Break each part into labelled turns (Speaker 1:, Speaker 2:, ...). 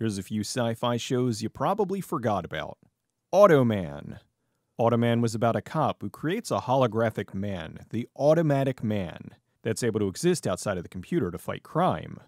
Speaker 1: here's a few sci-fi shows you probably forgot about. Automan. Automan was about a cop who creates a holographic man, the Automatic Man, that's able to exist outside of the computer to fight crime.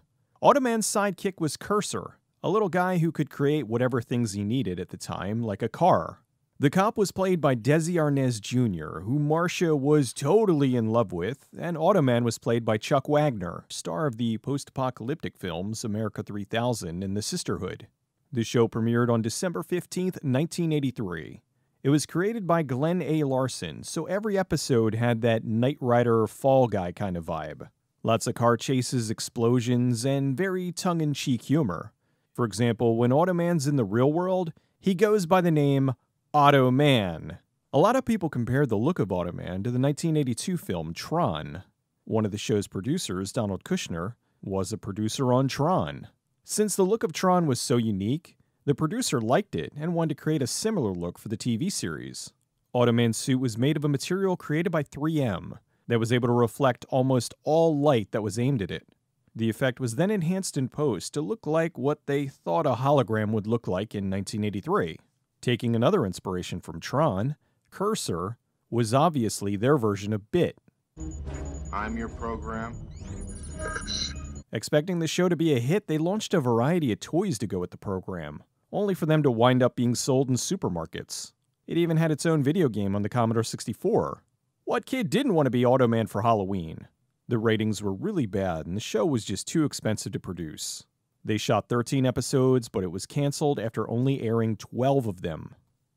Speaker 1: Automan's sidekick was Cursor, a little guy who could create whatever things he needed at the time, like a car. The cop was played by Desi Arnaz Jr., who Marcia was totally in love with, and Automan was played by Chuck Wagner, star of the post-apocalyptic films America 3000 and The Sisterhood. The show premiered on December 15, 1983. It was created by Glenn A. Larson, so every episode had that Knight Rider Fall Guy kind of vibe. Lots of car chases, explosions, and very tongue-in-cheek humor. For example, when Automan's in the real world, he goes by the name Automan. A lot of people compared the look of Automan to the 1982 film Tron. One of the show's producers, Donald Kushner, was a producer on Tron. Since the look of Tron was so unique, the producer liked it and wanted to create a similar look for the TV series. Automan's suit was made of a material created by 3M that was able to reflect almost all light that was aimed at it. The effect was then enhanced in post to look like what they thought a hologram would look like in 1983. Taking another inspiration from Tron, Cursor was obviously their version of Bit.
Speaker 2: I'm your program.
Speaker 1: Expecting the show to be a hit, they launched a variety of toys to go with the program, only for them to wind up being sold in supermarkets. It even had its own video game on the Commodore 64. What kid didn't want to be Automan for Halloween? The ratings were really bad, and the show was just too expensive to produce. They shot 13 episodes, but it was canceled after only airing 12 of them.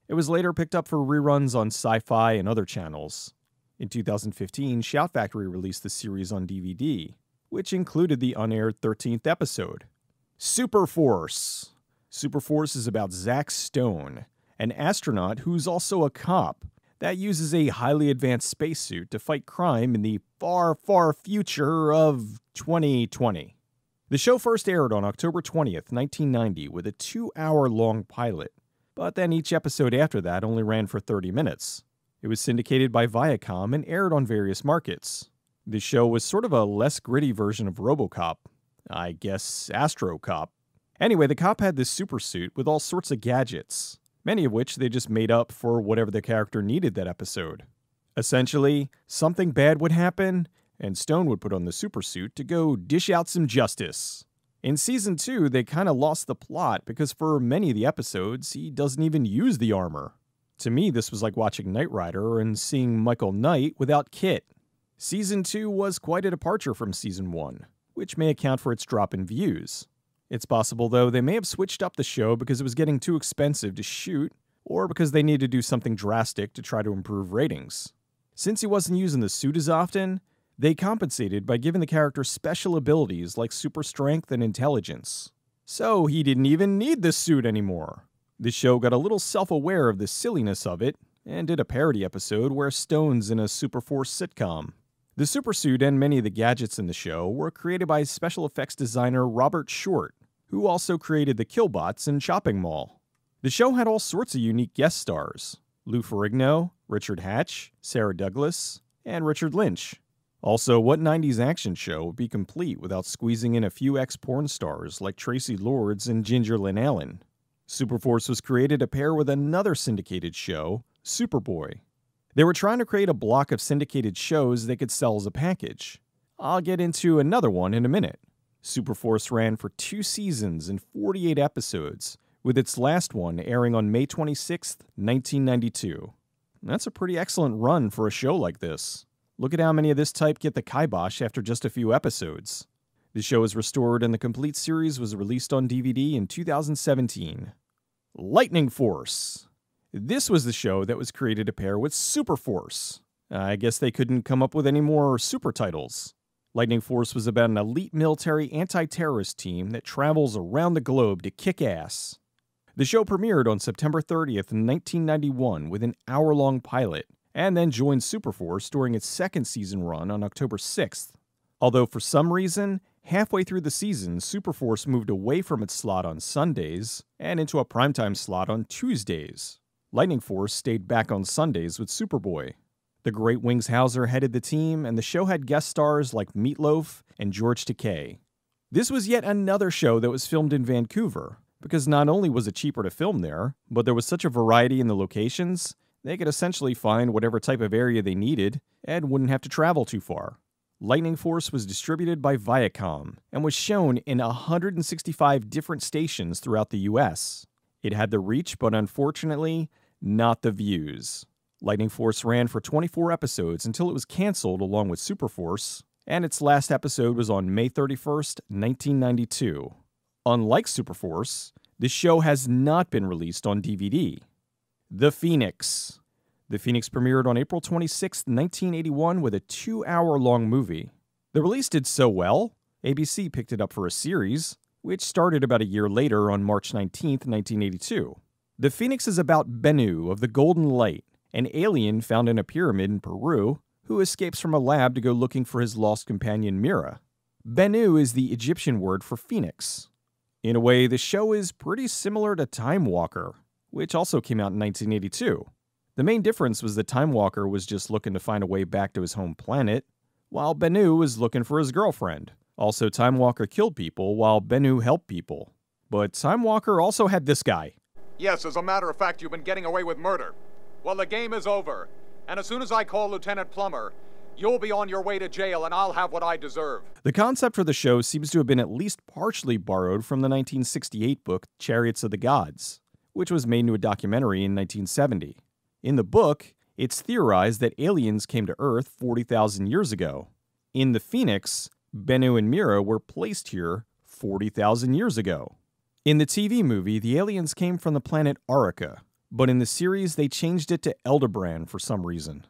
Speaker 1: It was later picked up for reruns on Sci-Fi and other channels. In 2015, Shout Factory released the series on DVD, which included the unaired 13th episode. Super Force. Super Force is about Zack Stone, an astronaut who's also a cop that uses a highly advanced spacesuit to fight crime in the far, far future of 2020. The show first aired on October 20th, 1990, with a 2-hour-long pilot, but then each episode after that only ran for 30 minutes. It was syndicated by Viacom and aired on various markets. The show was sort of a less gritty version of RoboCop. I guess AstroCop. Anyway, the cop had this super suit with all sorts of gadgets, many of which they just made up for whatever the character needed that episode. Essentially, something bad would happen, and Stone would put on the supersuit to go dish out some justice. In Season 2, they kinda lost the plot because for many of the episodes, he doesn't even use the armor. To me, this was like watching Knight Rider and seeing Michael Knight without Kit. Season 2 was quite a departure from Season 1, which may account for its drop in views. It's possible, though, they may have switched up the show because it was getting too expensive to shoot, or because they needed to do something drastic to try to improve ratings. Since he wasn't using the suit as often, they compensated by giving the character special abilities like super strength and intelligence. So he didn't even need this suit anymore. The show got a little self-aware of the silliness of it, and did a parody episode where Stone's in a Super Force sitcom. The supersuit and many of the gadgets in the show were created by special effects designer Robert Short, who also created the Killbots and Shopping Mall. The show had all sorts of unique guest stars: Lou Ferrigno, Richard Hatch, Sarah Douglas, and Richard Lynch. Also, what 90s action show would be complete without squeezing in a few ex-porn stars like Tracy Lords and Ginger Lynn Allen? Superforce was created to pair with another syndicated show, Superboy. They were trying to create a block of syndicated shows they could sell as a package. I'll get into another one in a minute. Superforce ran for 2 seasons and 48 episodes, with its last one airing on May 26, 1992. That's a pretty excellent run for a show like this. Look at how many of this type get the kibosh after just a few episodes. The show was restored and the complete series was released on DVD in 2017. Lightning Force. This was the show that was created to pair with Superforce. I guess they couldn't come up with any more super titles. Lightning Force was about an elite military anti-terrorist team that travels around the globe to kick ass. The show premiered on September 30th, 1991 with an hour-long pilot, and then joined Superforce during its second season run on October 6th. Although for some reason, halfway through the season, Superforce moved away from its slot on Sundays and into a primetime slot on Tuesdays. Lightning Force stayed back on Sundays with Superboy. The Great Wings Hauser headed the team, and the show had guest stars like Meatloaf and George Takei. This was yet another show that was filmed in Vancouver, because not only was it cheaper to film there, but there was such a variety in the locations, they could essentially find whatever type of area they needed and wouldn't have to travel too far. Lightning Force was distributed by Viacom and was shown in 165 different stations throughout the US. It had the reach, but unfortunately, not the views. Lightning Force ran for 24 episodes until it was canceled along with Super Force, and its last episode was on May 31st, 1992. Unlike Super Force, the show has not been released on DVD. The Phoenix. The Phoenix premiered on April 26, 1981 with a 2-hour-long movie. The release did so well, ABC picked it up for a series, which started about a year later on March 19, 1982. The Phoenix is about Bennu of the Golden Light, an alien found in a pyramid in Peru who escapes from a lab to go looking for his lost companion Mira. Bennu is the Egyptian word for phoenix. In a way, the show is pretty similar to Time Walker, which also came out in 1982. The main difference was that Time Walker was just looking to find a way back to his home planet, while Bennu was looking for his girlfriend. Also, Time Walker killed people while Bennu helped people. But Time Walker also had this guy.
Speaker 3: Yes, as a matter of fact, you've been getting away with murder. Well, the game is over. And as soon as I call Lieutenant Plummer, you'll be on your way to jail and I'll have what I deserve.
Speaker 1: The concept for the show seems to have been at least partially borrowed from the 1968 book Chariots of the Gods, which was made into a documentary in 1970. In the book, it's theorized that aliens came to Earth 40,000 years ago. In The Phoenix, Bennu and Mira were placed here 40,000 years ago. In the TV movie, the aliens came from the planet Arica, but in the series they changed it to Eldebrand for some reason.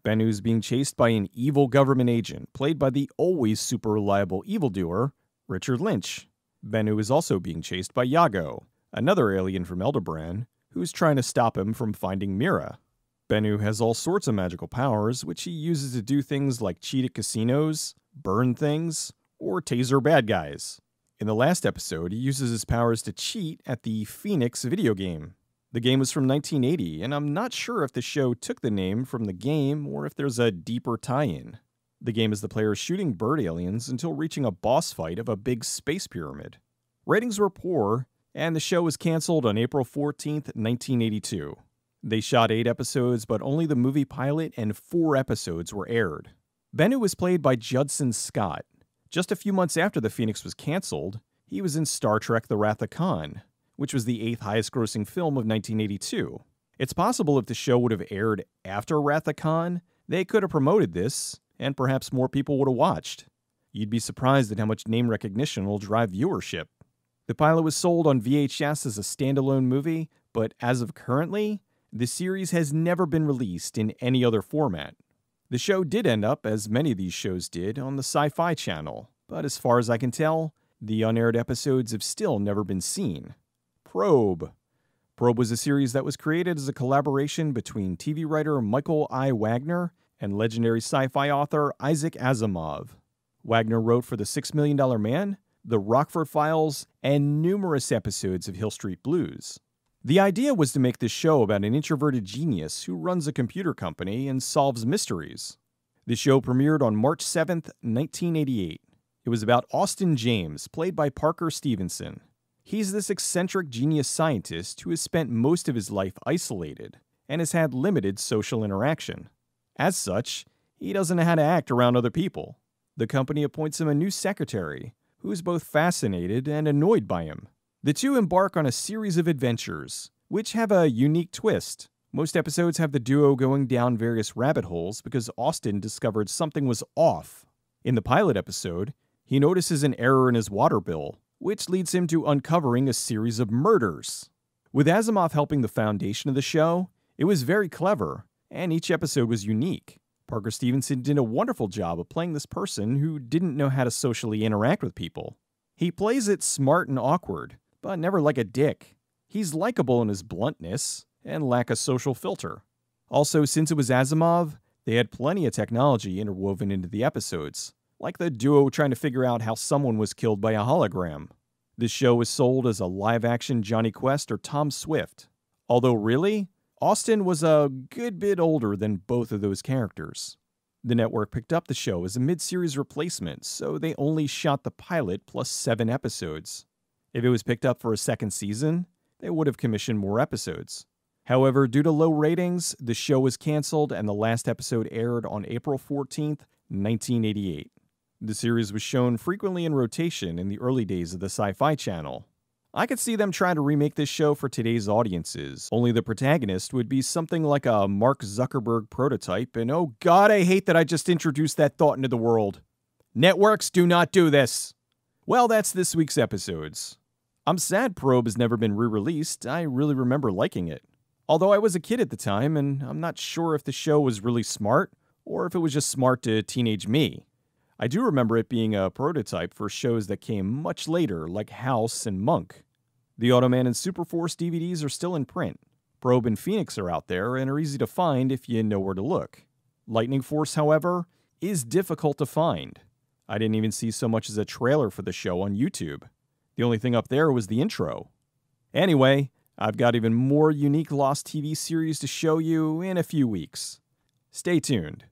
Speaker 1: Bennu's being chased by an evil government agent, played by the always super reliable evildoer, Richard Lynch. Bennu is also being chased by Yago, another alien from Eldebrand, who's trying to stop him from finding Mira. Bennu has all sorts of magical powers, which he uses to do things like cheat at casinos, burn things, or taser bad guys. In the last episode, he uses his powers to cheat at the Phoenix video game. The game was from 1980, and I'm not sure if the show took the name from the game or if there's a deeper tie-in. The game is the player shooting bird aliens until reaching a boss fight of a big space pyramid. Ratings were poor, and the show was canceled on April 14th, 1982. They shot 8 episodes, but only the movie pilot and 4 episodes were aired. Bennu was played by Judson Scott. Just a few months after The Phoenix was canceled, he was in Star Trek The Wrath of Khan, which was the 8th highest-grossing film of 1982. It's possible if the show would have aired after Wrath of Khan, they could have promoted this, and perhaps more people would have watched. You'd be surprised at how much name recognition will drive viewership. The pilot was sold on VHS as a standalone movie, but as of currently, the series has never been released in any other format. The show did end up, as many of these shows did, on the Sci-Fi Channel, but as far as I can tell, the unaired episodes have still never been seen. Probe. Probe was a series that was created as a collaboration between TV writer Michael I. Wagner and legendary sci-fi author Isaac Asimov. Wagner wrote for The $6 Million Man, The Rockford Files, and numerous episodes of Hill Street Blues. The idea was to make this show about an introverted genius who runs a computer company and solves mysteries. The show premiered on March 7th, 1988. It was about Austin James, played by Parker Stevenson. He's this eccentric genius scientist who has spent most of his life isolated and has had limited social interaction. As such, he doesn't know how to act around other people. The company appoints him a new secretary, who is both fascinated and annoyed by him. The two embark on a series of adventures, which have a unique twist. Most episodes have the duo going down various rabbit holes because Austin discovered something was off. In the pilot episode, he notices an error in his water bill, which leads him to uncovering a series of murders. With Asimov helping the foundation of the show, it was very clever, and each episode was unique. Parker Stevenson did a wonderful job of playing this person who didn't know how to socially interact with people. He plays it smart and awkward, but never like a dick. He's likable in his bluntness and lack a social filter. Also, since it was Asimov, they had plenty of technology interwoven into the episodes, like the duo trying to figure out how someone was killed by a hologram. This show was sold as a live-action Johnny Quest or Tom Swift. Although really, Austin was a good bit older than both of those characters. The network picked up the show as a mid-series replacement, so they only shot the pilot plus 7 episodes. If it was picked up for a second season, they would have commissioned more episodes. However, due to low ratings, the show was canceled and the last episode aired on April 14th, 1988. The series was shown frequently in rotation in the early days of the Sci-Fi Channel. I could see them trying to remake this show for today's audiences, only the protagonist would be something like a Mark Zuckerberg prototype, and oh god, I hate that I just introduced that thought into the world. Networks do not do this! Well, that's this week's episodes. I'm sad Probe has never been re-released. I really remember liking it. Although I was a kid at the time, and I'm not sure if the show was really smart, or if it was just smart to teenage me. I do remember it being a prototype for shows that came much later, like House and Monk. The Automan and Superforce DVDs are still in print. Probe and Phoenix are out there and are easy to find if you know where to look. Lightning Force, however, is difficult to find. I didn't even see so much as a trailer for the show on YouTube. The only thing up there was the intro. Anyway, I've got even more unique Lost TV series to show you in a few weeks. Stay tuned.